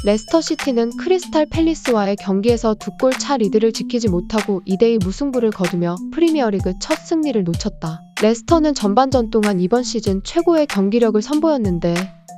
레스터시티는 크리스탈 팰리스와의 경기에서 2골 차 리드를 지키지 못하고 2대2 무승부를 거두며 프리미어리그 첫 승리를 놓쳤다. 레스터는 전반전 동안 이번 시즌 최고의 경기력을 선보였는데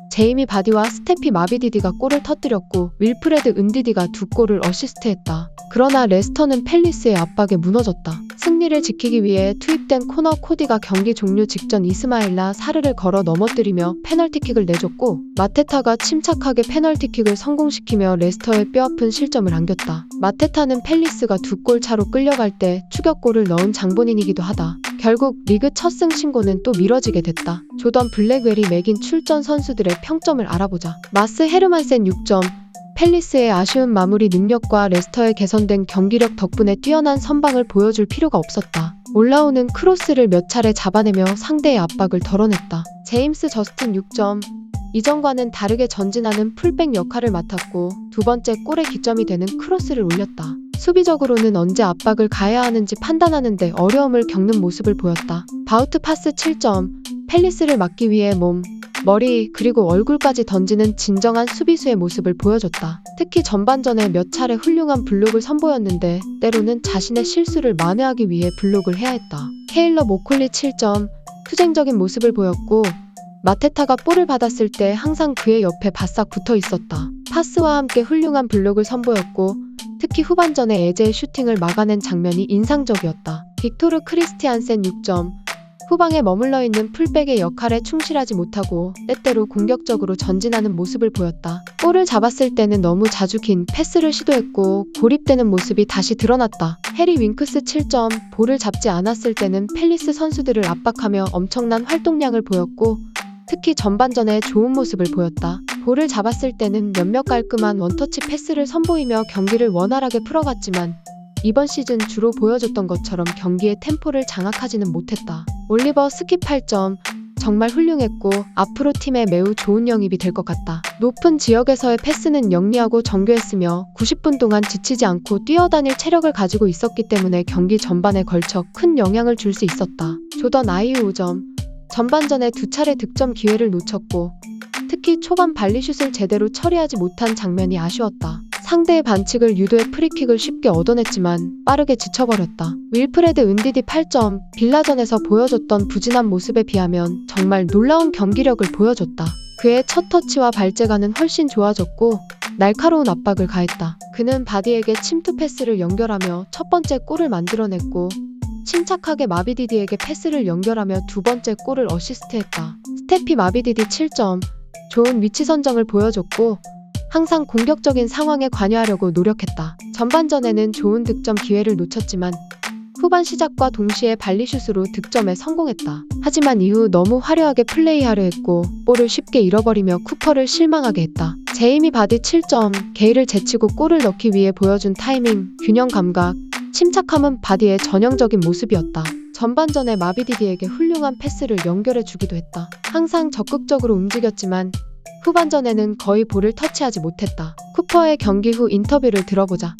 제이미 바디와 스테피 마비디디가 골을 터뜨렸고 윌프레드 은디디가 2골을 어시스트했다. 그러나 레스터는 팰리스의 압박에 무너졌다. 승리를 지키기 위해 투입된 코너 코디가 경기 종료 직전 이스마일라 사르를 걸어 넘어뜨리며 페널티킥을 내줬고 마테타가 침착하게 페널티킥을 성공시키며 레스터의 뼈아픈 실점을 안겼다. 마테타는 팰리스가 2골 차로 끌려갈 때 추격골을 넣은 장본인이기도 하다. 결국 리그 첫 승 신고는 또 미뤄지게 됐다. 조던 블랙웰이 매긴 출전 선수들의 평점을 알아보자. 마스 헤르만센 6점. 팰리스의 아쉬운 마무리 능력과 레스터의 개선된 경기력 덕분에 뛰어난 선방을 보여줄 필요가 없었다. 올라오는 크로스를 몇 차례 잡아내며 상대의 압박을 덜어냈다. 제임스 저스틴 6점. 이전과는 다르게 전진하는 풀백 역할을 맡았고 두 번째 골의 기점이 되는 크로스를 올렸다. 수비적으로는 언제 압박을 가해야 하는지 판단하는데 어려움을 겪는 모습을 보였다. 바우트 파스 7점. 팰리스를 막기 위해 몸, 머리, 그리고 얼굴까지 던지는 진정한 수비수의 모습을 보여줬다. 특히 전반전에 몇 차례 훌륭한 블록을 선보였는데 때로는 자신의 실수를 만회하기 위해 블록을 해야 했다. 케일러 모콜리 7점. 투쟁적인 모습을 보였고 마테타가 볼을 받았을 때 항상 그의 옆에 바싹 붙어 있었다. 파스와 함께 훌륭한 블록을 선보였고 특히 후반전에 에제의 슈팅을 막아낸 장면이 인상적이었다. 빅토르 크리스티안센 6점. 후방에 머물러 있는 풀백의 역할에 충실하지 못하고 때때로 공격적으로 전진하는 모습을 보였다. 볼을 잡았을 때는 너무 자주 긴 패스를 시도했고 고립되는 모습이 다시 드러났다. 해리 윙크스 7점. 볼을 잡지 않았을 때는 팰리스 선수들을 압박하며 엄청난 활동량을 보였고 특히 전반전에 좋은 모습을 보였다. 볼을 잡았을 때는 몇몇 깔끔한 원터치 패스를 선보이며 경기를 원활하게 풀어갔지만 이번 시즌 주로 보여줬던 것처럼 경기의 템포를 장악하지는 못했다. 올리버 스키 8점. 정말 훌륭했고 앞으로 팀에 매우 좋은 영입이 될 것 같다. 높은 지역에서의 패스는 영리하고 정교했으며 90분 동안 지치지 않고 뛰어다닐 체력을 가지고 있었기 때문에 경기 전반에 걸쳐 큰 영향을 줄 수 있었다. 조던 아이유 5점. 전반전에 2차례 득점 기회를 놓쳤고 특히 초반 발리슛을 제대로 처리하지 못한 장면이 아쉬웠다. 상대의 반칙을 유도해 프리킥을 쉽게 얻어냈지만 빠르게 지쳐버렸다. 윌프레드 은디디 8점. 빌라전에서 보여줬던 부진한 모습에 비하면 정말 놀라운 경기력을 보여줬다. 그의 첫 터치와 발재간은 훨씬 좋아졌고 날카로운 압박을 가했다. 그는 바디에게 침투 패스를 연결하며 첫 번째 골을 만들어냈고 침착하게 마비디디에게 패스를 연결하며 두 번째 골을 어시스트했다. 스테피 마비디디 7점. 좋은 위치 선정을 보여줬고 항상 공격적인 상황에 관여하려고 노력했다. 전반전에는 좋은 득점 기회를 놓쳤지만 후반 시작과 동시에 발리슛으로 득점에 성공했다. 하지만 이후 너무 화려하게 플레이하려 했고 볼을 쉽게 잃어버리며 쿠퍼를 실망하게 했다. 제이미 바디 7점. 게일을 제치고 골을 넣기 위해 보여준 타이밍, 균형 감각, 침착함은 바디의 전형적인 모습이었다. 전반전에 마비디디에게 훌륭한 패스를 연결해 주기도 했다. 항상 적극적으로 움직였지만 후반전에는 거의 볼을 터치하지 못했다. 쿠퍼의 경기 후 인터뷰를 들어보자.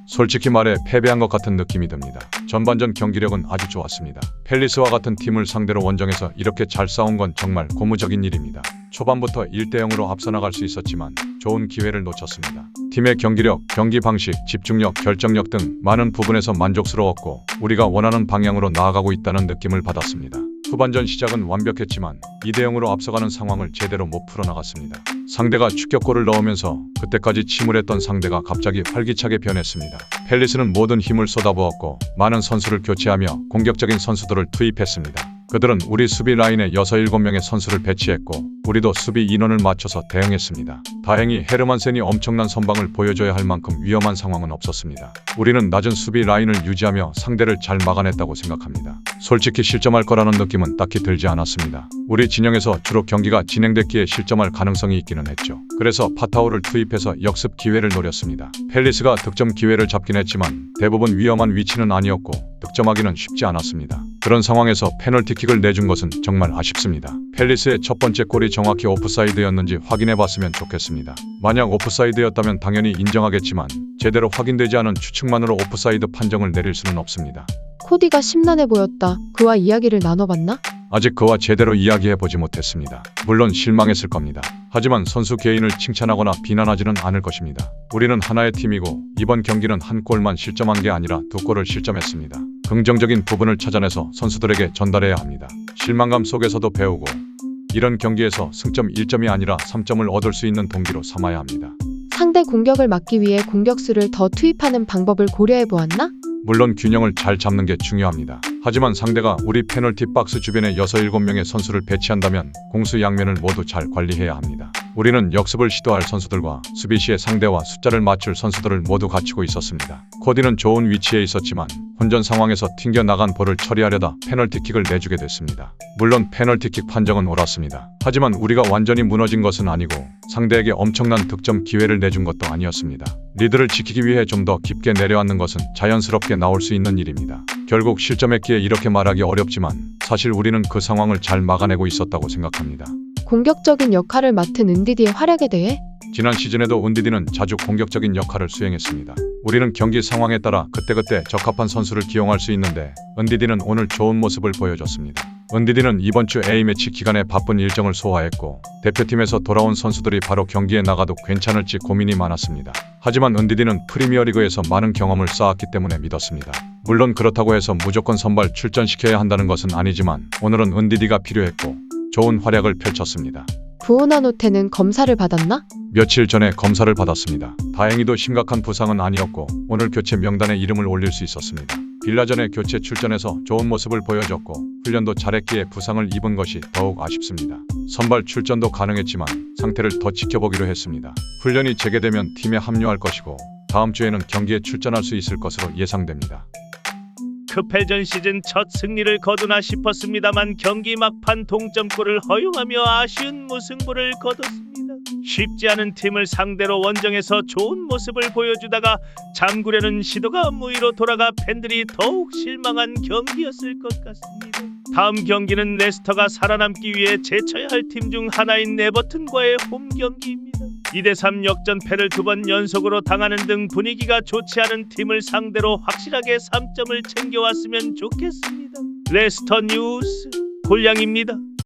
솔직히 말해 패배한 것 같은 느낌이 듭니다. 전반전 경기력은 아주 좋았습니다. 팰리스와 같은 팀을 상대로 원정에서 이렇게 잘 싸운 건 정말 고무적인 일입니다. 초반부터 1대0으로 앞서 나갈 수 있었지만 좋은 기회를 놓쳤습니다. 팀의 경기력, 경기 방식, 집중력, 결정력 등 많은 부분에서 만족스러웠고 우리가 원하는 방향으로 나아가고 있다는 느낌을 받았습니다. 후반전 시작은 완벽했지만 2대0으로 앞서가는 상황을 제대로 못 풀어나갔습니다. 상대가 추격골을 넣으면서 그때까지 침울했던 상대가 갑자기 활기차게 변했습니다. 팰리스는 모든 힘을 쏟아부었고 많은 선수를 교체하며 공격적인 선수들을 투입했습니다. 그들은 우리 수비 라인에 6-7명의 선수를 배치했고 우리도 수비 인원을 맞춰서 대응했습니다. 다행히 헤르만센이 엄청난 선방을 보여줘야 할 만큼 위험한 상황은 없었습니다. 우리는 낮은 수비 라인을 유지하며 상대를 잘 막아냈다고 생각합니다. 솔직히 실점할 거라는 느낌은 딱히 들지 않았습니다. 우리 진영에서 주로 경기가 진행됐기에 실점할 가능성이 있기는 했죠. 그래서 파타오를 투입해서 역습 기회를 노렸습니다. 팰리스가 득점 기회를 잡긴 했지만 대부분 위험한 위치는 아니었고 득점하기는 쉽지 않았습니다. 그런 상황에서 페널티킥을 내준 것은 정말 아쉽습니다. 팰리스의 첫 번째 골이 정확히 오프사이드였는지 확인해봤으면 좋겠습니다. 만약 오프사이드였다면 당연히 인정하겠지만 제대로 확인되지 않은 추측만으로 오프사이드 판정을 내릴 수는 없습니다. 코디가 심란해 보였다. 그와 이야기를 나눠봤나? 아직 그와 제대로 이야기해보지 못했습니다. 물론 실망했을 겁니다. 하지만 선수 개인을 칭찬하거나 비난하지는 않을 것입니다. 우리는 하나의 팀이고 이번 경기는 한 골만 실점한 게 아니라 두 골을 실점했습니다. 긍정적인 부분을 찾아내서 선수들에게 전달해야 합니다. 실망감 속에서도 배우고 이런 경기에서 승점 1점이 아니라 3점을 얻을 수 있는 동기로 삼아야 합니다. 상대 공격을 막기 위해 공격수를 더 투입하는 방법을 고려해 보았나? 물론 균형을 잘 잡는 게 중요합니다. 하지만 상대가 우리 페널티 박스 주변에 6, 7명의 선수를 배치한다면 공수 양면을 모두 잘 관리해야 합니다. 우리는 역습을 시도할 선수들과 수비 시에 상대와 숫자를 맞출 선수들을 모두 갖추고 있었습니다. 코디는 좋은 위치에 있었지만 혼전 상황에서 튕겨나간 볼을 처리하려다 페널티킥을 내주게 됐습니다. 물론 페널티킥 판정은 옳았습니다. 하지만 우리가 완전히 무너진 것은 아니고 상대에게 엄청난 득점 기회를 내준 것도 아니었습니다. 리드를 지키기 위해 좀 더 깊게 내려앉는 것은 자연스럽게 나올 수 있는 일입니다. 결국 실점했기에 이렇게 말하기 어렵지만 사실 우리는 그 상황을 잘 막아내고 있었다고 생각합니다. 공격적인 역할을 맡은 은디디의 활약에 대해 지난 시즌에도 은디디는 자주 공격적인 역할을 수행했습니다. 우리는 경기 상황에 따라 그때그때 적합한 선수를 기용할 수 있는데 은디디는 오늘 좋은 모습을 보여줬습니다. 은디디는 이번 주 A매치 기간에 바쁜 일정을 소화했고 대표팀에서 돌아온 선수들이 바로 경기에 나가도 괜찮을지 고민이 많았습니다. 하지만 은디디는 프리미어리그에서 많은 경험을 쌓았기 때문에 믿었습니다. 물론 그렇다고 해서 무조건 선발 출전시켜야 한다는 것은 아니지만 오늘은 은디디가 필요했고 좋은 활약을 펼쳤습니다. 부오나노테는 검사를 받았나? 며칠 전에 검사를 받았습니다. 다행히도 심각한 부상은 아니었고 오늘 교체 명단에 이름을 올릴 수 있었습니다. 빌라전에 교체 출전해서 좋은 모습을 보여줬고 훈련도 잘했기에 부상을 입은 것이 더욱 아쉽습니다. 선발 출전도 가능했지만 상태를 더 지켜보기로 했습니다. 훈련이 재개되면 팀에 합류할 것이고 다음 주에는 경기에 출전할 수 있을 것으로 예상됩니다. 급회전 시즌 첫 승리를 거두나 싶었습니다만 경기 막판 동점골을 허용하며 아쉬운 무승부를 거뒀습니다. 쉽지 않은 팀을 상대로 원정에서 좋은 모습을 보여주다가 잠그려는 시도가 무의로 돌아가 팬들이 더욱 실망한 경기였을 것 같습니다. 다음 경기는 레스터가 살아남기 위해 제쳐야 할 팀 중 하나인 에버튼과의 홈 경기입니다. 2대3 역전패를 2번 연속으로 당하는 등 분위기가 좋지 않은 팀을 상대로 확실하게 3점을 챙겨왔으면 좋겠습니다. 레스터 뉴스 골량입니다.